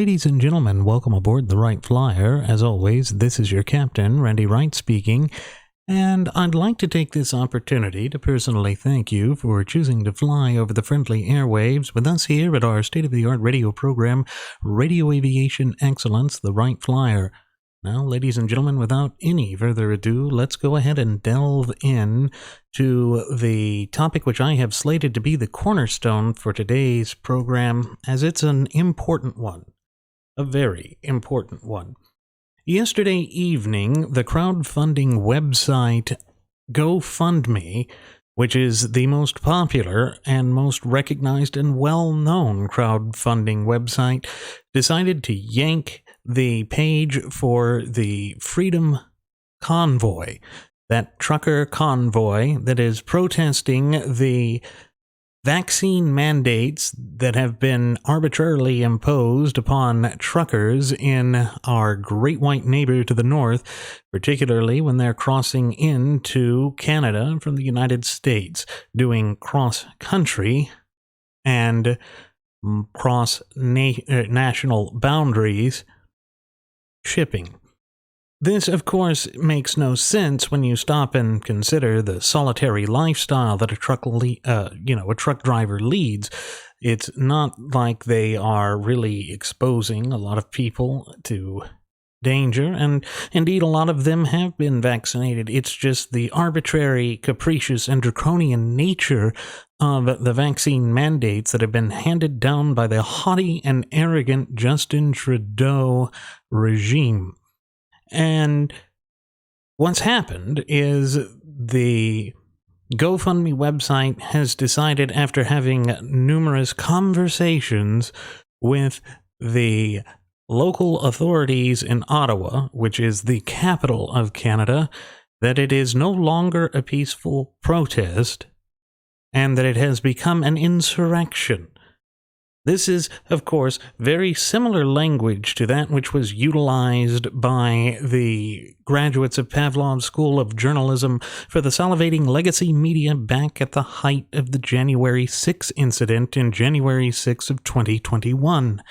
ladies and gentlemen, welcome aboard the Wright Flyer. As always, this is your captain, Randy Wright speaking, and I'd like to take this opportunity to personally thank you for choosing to fly over the friendly airwaves with us here at our state-of-the-art radio program, Radio Aviation Excellence, the Wright Flyer. Now, ladies and gentlemen, without any further ado, let's go ahead and delve in to the topic which I have slated to be the cornerstone for today's program, as it's an important one, a very important one. Yesterday evening, the crowdfunding website GoFundMe, which is the most popular and most recognized and well-known crowdfunding website, decided to yank the page for the Freedom Convoy, that trucker convoy that is protesting the vaccine mandates that have been arbitrarily imposed upon truckers in our great white neighbor to the north, particularly when they're crossing into Canada from the United States, doing cross-country and cross-national boundaries shipping. This, of course, makes no sense when you stop and consider the solitary lifestyle that a truck driver leads. It's not like they are really exposing a lot of people to danger, and indeed a lot of them have been vaccinated. It's just the arbitrary, capricious, and draconian nature of the vaccine mandates that have been handed down by the haughty and arrogant Justin Trudeau regime. And what's happened is the GoFundMe website has decided, after having numerous conversations with the local authorities in Ottawa, which is the capital of Canada, that it is no longer a peaceful protest and that it has become an insurrection. This is, of course, very similar language to that which was utilized by the graduates of Pavlov's School of Journalism for the salivating legacy media back at the height of the January 6 incident in January 6 of 2021.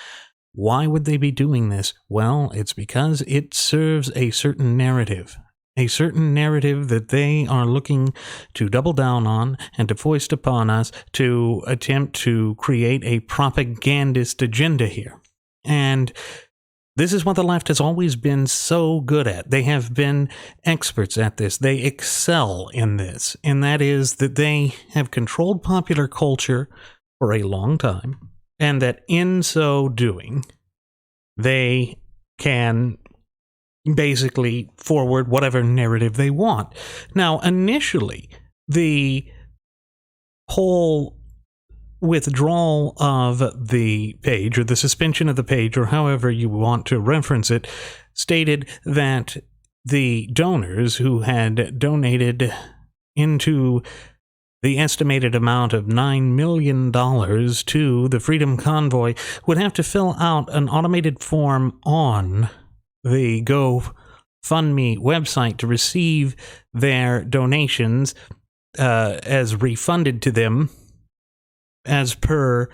Why would they be doing this? Well, it's because it serves a certain narrative that they are looking to double down on and to foist upon us to attempt to create a propagandist agenda here. And this is what the left has always been so good at. They have been experts at this. They excel in this. And that is that they have controlled popular culture for a long time, and that in so doing, they can basically forward whatever narrative they want. Now, initially, the whole withdrawal of the page, or the suspension of the page, or however you want to reference it, stated that the donors who had donated into the estimated amount of $9 million to the Freedom Convoy would have to fill out an automated form on the GoFundMe website to receive their donations as refunded to them as per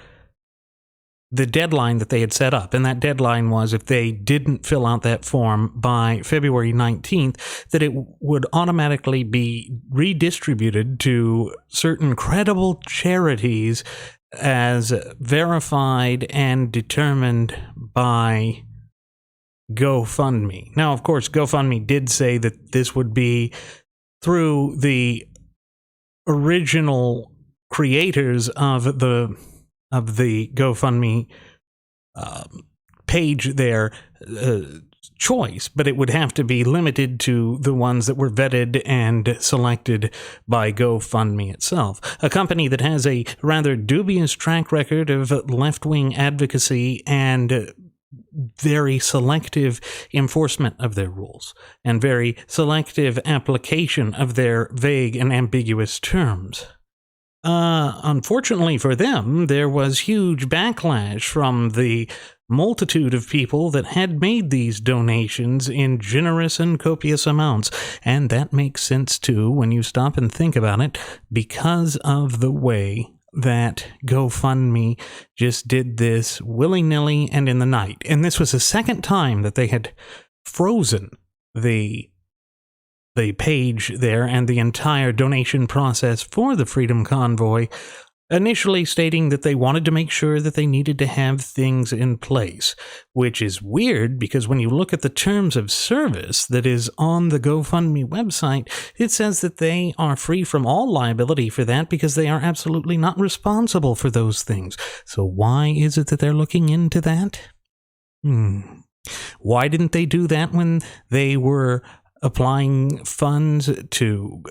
the deadline that they had set up. And that deadline was, if they didn't fill out that form by February 19th, that it would automatically be redistributed to certain credible charities as verified and determined by GoFundMe. Now, of course, GoFundMe did say that this would be through the original creators of the GoFundMe page, their choice, but it would have to be limited to the ones that were vetted and selected by GoFundMe itself, a company that has a rather dubious track record of left-wing advocacy and very selective enforcement of their rules, and very selective application of their vague and ambiguous terms. Unfortunately for them, there was huge backlash from the multitude of people that had made these donations in generous and copious amounts, and that makes sense too when you stop and think about it, because of the way that GoFundMe just did this willy-nilly and in the night. And this was the second time that they had frozen the page there and the entire donation process for the Freedom Convoy, initially stating that they wanted to make sure that they needed to have things in place, which is weird because when you look at the terms of service that is on the GoFundMe website, it says that they are free from all liability for that because they are absolutely not responsible for those things. So why is it that they're looking into that? Why didn't they do that when they were applying funds to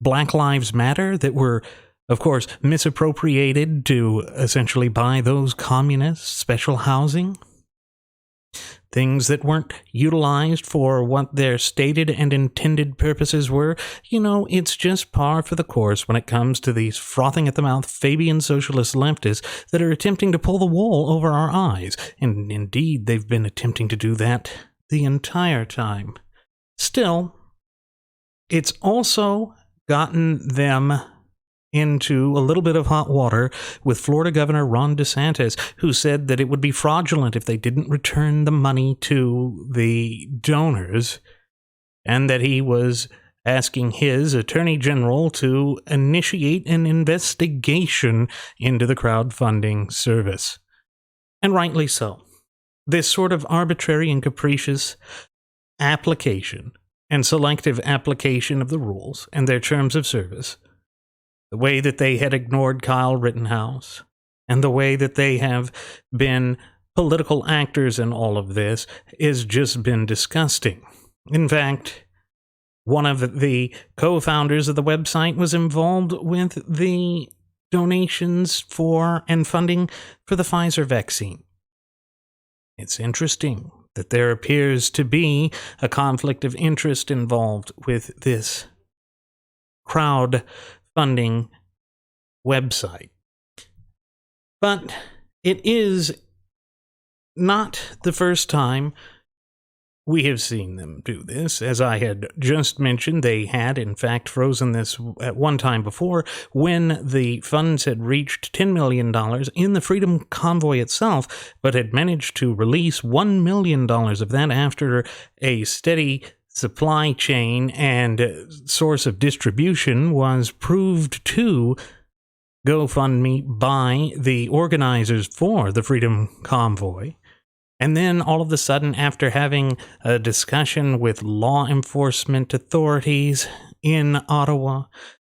Black Lives Matter that were, of course, misappropriated to essentially buy those communist special housing? Things that weren't utilized for what their stated and intended purposes were. You know, it's just par for the course when it comes to these frothing at the mouth Fabian socialist leftists that are attempting to pull the wool over our eyes. And indeed, they've been attempting to do that the entire time. Still, it's also gotten them into a little bit of hot water with Florida Governor Ron DeSantis, who said that it would be fraudulent if they didn't return the money to the donors, and that he was asking his attorney general to initiate an investigation into the crowdfunding service. And rightly so. This sort of arbitrary and capricious application and selective application of the rules and their terms of service, the way that they had ignored Kyle Rittenhouse, and the way that they have been political actors in all of this, has just been disgusting. In fact, one of the co-founders of the website was involved with the donations for and funding for the Pfizer vaccine. It's interesting that there appears to be a conflict of interest involved with this crowdfunding website. But it is not the first time we have seen them do this. As I had just mentioned, they had, in fact, frozen this at one time before when the funds had reached $10 million in the Freedom Convoy itself, but had managed to release $1 million of that after a steady supply chain and source of distribution was proved to GoFundMe by the organizers for the Freedom Convoy. And then all of a sudden, after having a discussion with law enforcement authorities in Ottawa,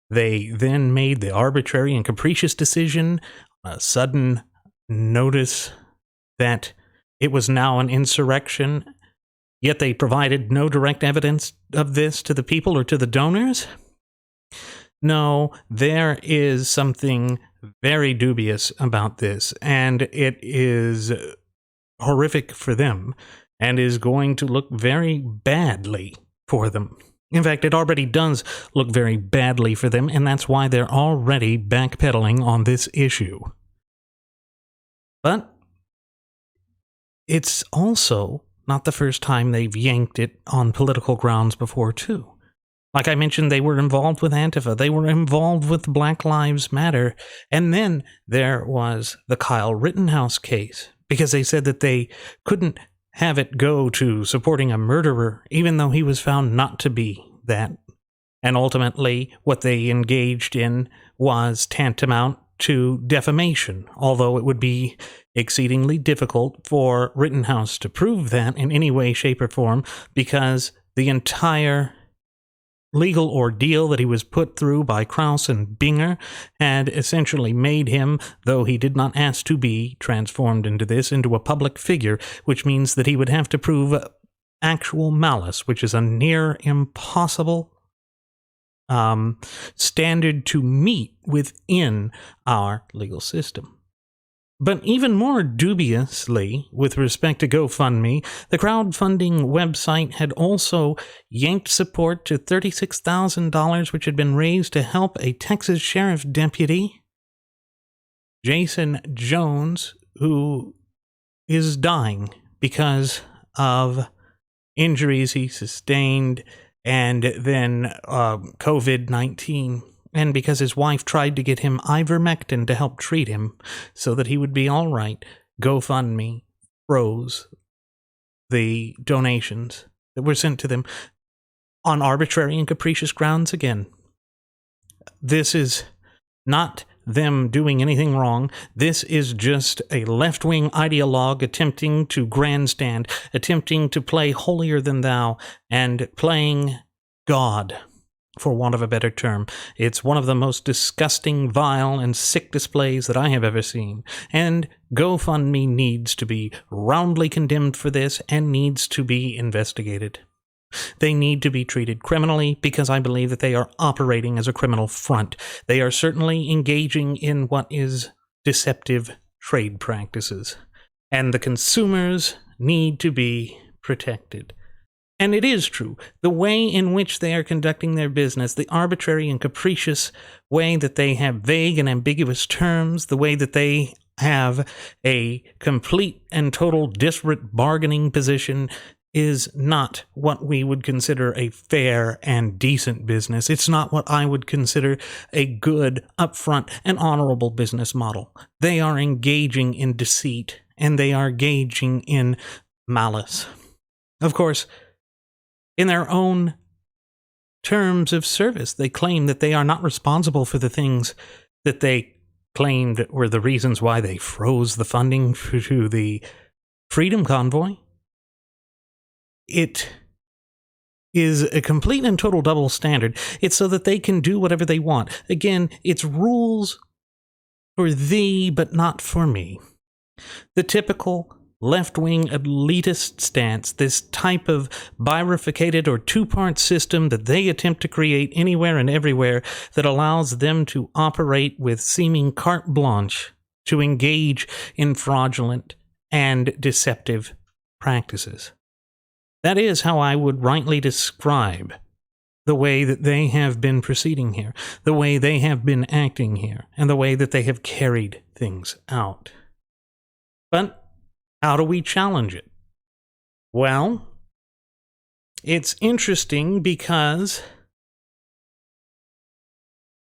they then made the arbitrary and capricious decision, a sudden notice that it was now an insurrection, yet they provided no direct evidence of this to the people or to the donors. No, there is something very dubious about this, and it is horrific for them and is going to look very badly for them. In fact, it already does look very badly for them, and that's why they're already backpedaling on this issue. But it's also not the first time they've yanked it on political grounds before, too. Like I mentioned, they were involved with Antifa. They were involved with Black Lives Matter. And then there was the Kyle Rittenhouse case, because they said that they couldn't have it go to supporting a murderer, even though he was found not to be that. And ultimately, what they engaged in was tantamount to defamation, although it would be exceedingly difficult for Rittenhouse to prove that in any way, shape, or form, because the entire legal ordeal that he was put through by Krause and Binger had essentially made him, though he did not ask to be transformed into a public figure, which means that he would have to prove actual malice, which is a near impossible standard to meet within our legal system. But even more dubiously, with respect to GoFundMe, the crowdfunding website had also yanked support to $36,000, which had been raised to help a Texas sheriff deputy, Jason Jones, who is dying because of injuries he sustained and then COVID-19. and because his wife tried to get him ivermectin to help treat him so that he would be all right, GoFundMe froze the donations that were sent to them on arbitrary and capricious grounds again. This is not them doing anything wrong. This is just a left-wing ideologue attempting to grandstand, attempting to play holier than thou, and playing God, for want of a better term. It's one of the most disgusting, vile, and sick displays that I have ever seen. And GoFundMe needs to be roundly condemned for this and needs to be investigated. They need to be treated criminally because I believe that they are operating as a criminal front. They are certainly engaging in what is deceptive trade practices. And the consumers need to be protected. And it is true, the way in which they are conducting their business, the arbitrary and capricious way that they have vague and ambiguous terms, the way that they have a complete and total disparate bargaining position, is not what we would consider a fair and decent business. It's not what I would consider a good, upfront, and honorable business model. They are engaging in deceit, and they are engaging in malice. Of course, in their own terms of service, they claim that they are not responsible for the things that they claimed were the reasons why they froze the funding to the Freedom Convoy. It is a complete and total double standard. It's so that they can do whatever they want. Again, it's rules for thee, but not for me. The typical left-wing elitist stance, this type of bifurcated or two-part system that they attempt to create anywhere and everywhere that allows them to operate with seeming carte blanche to engage in fraudulent and deceptive practices. That is how I would rightly describe the way that they have been proceeding here, the way they have been acting here, and the way that they have carried things out. But how do we challenge it? Well, it's interesting because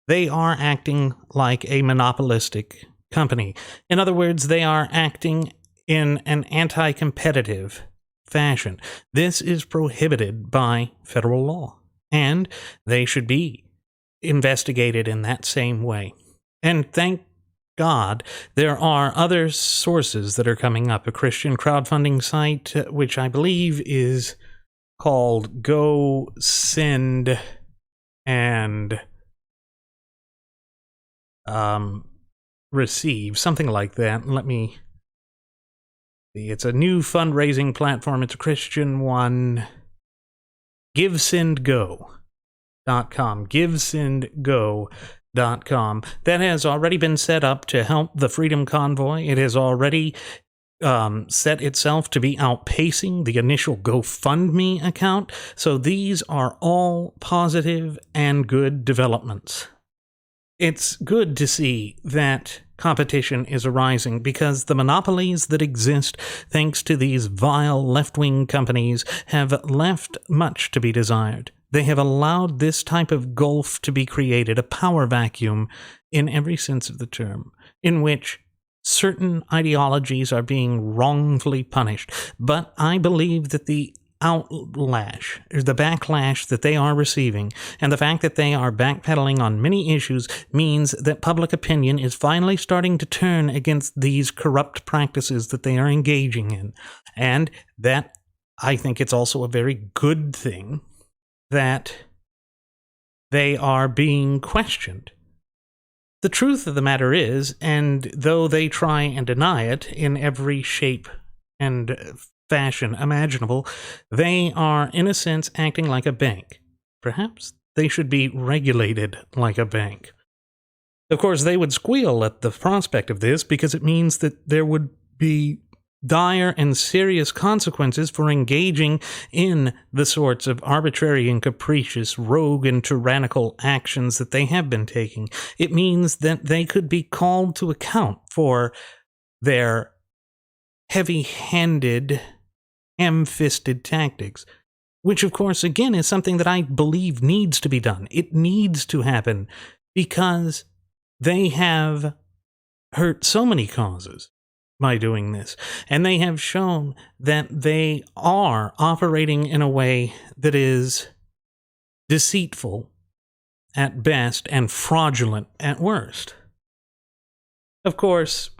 they are acting like a monopolistic company. In other words, they are acting in an anti-competitive fashion. This is prohibited by federal law, and they should be investigated in that same way. And thank God, there are other sources that are coming up. A Christian crowdfunding site, which I believe is called Go Send and Receive, something like that. Let me see. It's a new fundraising platform. It's a Christian one. GiveSendGo.com. GiveSendGo.com. That has already been set up to help the Freedom Convoy. It has already set itself to be outpacing the initial GoFundMe account. So these are all positive and good developments. It's good to see that competition is arising because the monopolies that exist thanks to these vile left-wing companies have left much to be desired. They have allowed this type of gulf to be created, a power vacuum in every sense of the term, in which certain ideologies are being wrongfully punished. But I believe that the outlash, or the backlash that they are receiving, and the fact that they are backpedaling on many issues means that public opinion is finally starting to turn against these corrupt practices that they are engaging in. And that, I think it's also a very good thing that they are being questioned. The truth of the matter is, and though they try and deny it in every shape and fashion imaginable, they are, in a sense, acting like a bank. Perhaps they should be regulated like a bank. Of course, they would squeal at the prospect of this because it means that there would be dire and serious consequences for engaging in the sorts of arbitrary and capricious, rogue and tyrannical actions that they have been taking. It means that they could be called to account for their heavy-handed, ham-fisted tactics, which, of course, again, is something that I believe needs to be done. It needs to happen. because they have hurt so many causes by doing this, and they have shown that they are operating in a way that is deceitful at best and fraudulent at worst. Of course,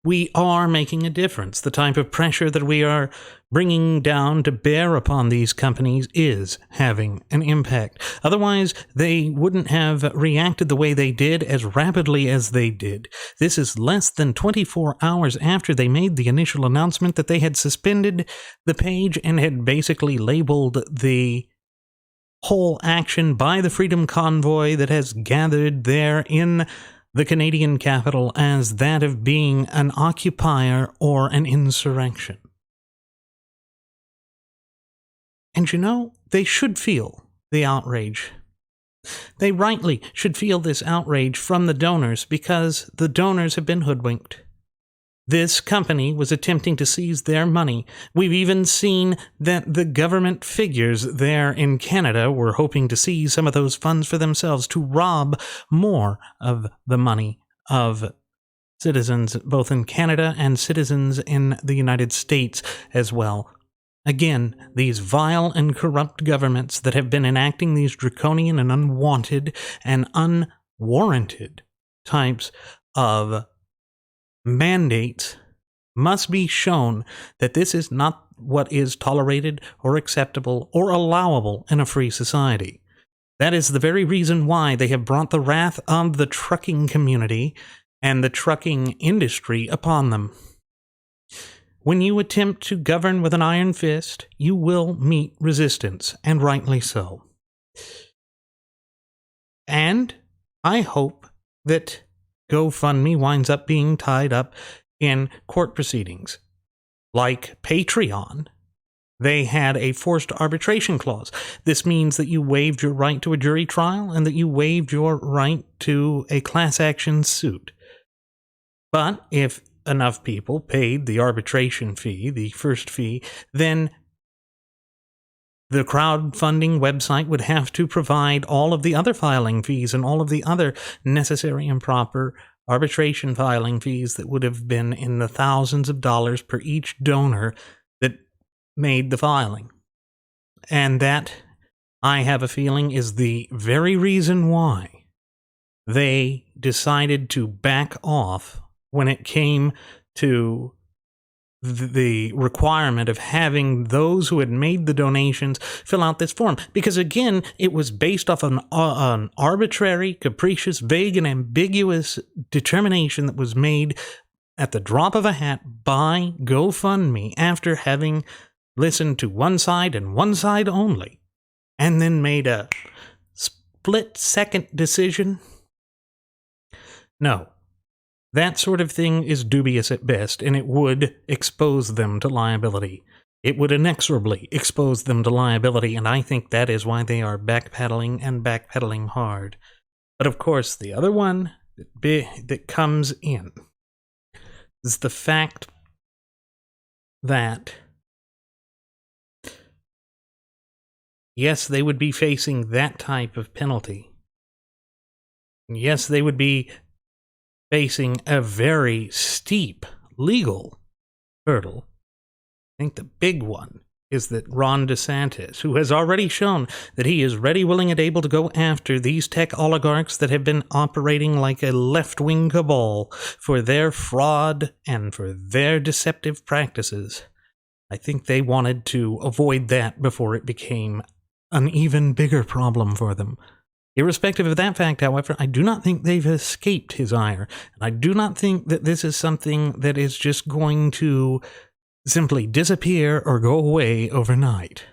we are making a difference. The type of pressure that we are bringing down to bear upon these companies is having an impact. Otherwise, they wouldn't have reacted the way they did as rapidly as they did. This is less than 24 hours after they made the initial announcement that they had suspended the page and had basically labeled the whole action by the Freedom Convoy that has gathered there in the Canadian capital as that of being an occupier or an insurrection. And you know, they should feel the outrage. They rightly should feel this outrage from the donors because the donors have been hoodwinked. This company was attempting to seize their money. We've even seen that the government figures there in Canada were hoping to seize some of those funds for themselves to rob more of the money of citizens, both in Canada and citizens in the United States as well. Again, these vile and corrupt governments that have been enacting these draconian and unwanted and unwarranted types of mandates must be shown that this is not what is tolerated or acceptable or allowable in a free society. That is the very reason why they have brought the wrath of the trucking community and the trucking industry upon them. When you attempt to govern with an iron fist, you will meet resistance, and rightly so. And I hope that GoFundMe winds up being tied up in court proceedings. Like Patreon, they had a forced arbitration clause. This means that you waived your right to a jury trial and that you waived your right to a class action suit. But if enough people paid the arbitration fee, the first fee, then the crowdfunding website would have to provide all of the other filing fees and all of the other necessary and proper arbitration filing fees that would have been in the thousands of dollars per each donor that made the filing. And that, I have a feeling, is the very reason why they decided to back off when it came to the requirement of having those who had made the donations fill out this form. Because again, it was based off an arbitrary, capricious, vague, and ambiguous determination that was made at the drop of a hat by GoFundMe after having listened to one side and one side only, and then made a split-second decision. No. That sort of thing is dubious at best, and it would expose them to liability. It would inexorably expose them to liability, and I think that is why they are backpedaling and backpedaling hard. But of course, the other one that comes in is the fact that, yes, they would be facing that type of penalty. Yes, they would be facing a very steep legal hurdle. I think the big one is that Ron DeSantis, who has already shown that he is ready, willing, and able to go after these tech oligarchs that have been operating like a left-wing cabal for their fraud and for their deceptive practices. I think they wanted to avoid that before it became an even bigger problem for them. Irrespective of that fact, however, I do not think they've escaped his ire, and I do not think that this is something that is just going to simply disappear or go away overnight.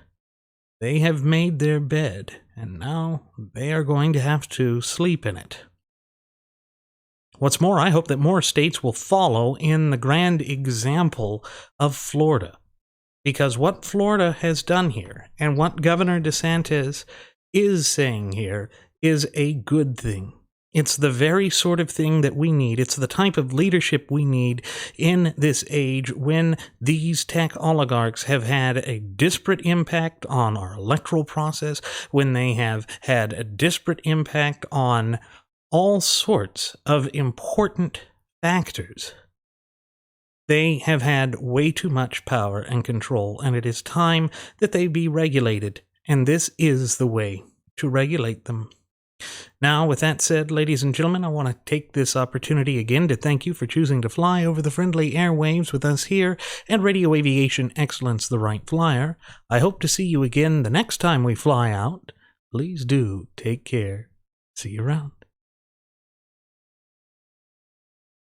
They have made their bed, and now they are going to have to sleep in it. What's more, I hope that more states will follow in the grand example of Florida, because what Florida has done here, and what Governor DeSantis is saying here, is a good thing. It's the very sort of thing that we need. It's the type of leadership we need in this age when these tech oligarchs have had a disparate impact on our electoral process, when they have had a disparate impact on all sorts of important factors. They have had way too much power and control, and it is time that they be regulated, and this is the way to regulate them. Now, with that said, ladies and gentlemen, I want to take this opportunity again to thank you for choosing to fly over the friendly airwaves with us here at Radio Aviation Excellence, the Wright Flyer. I hope to see you again the next time we fly out. Please do take care. See you around.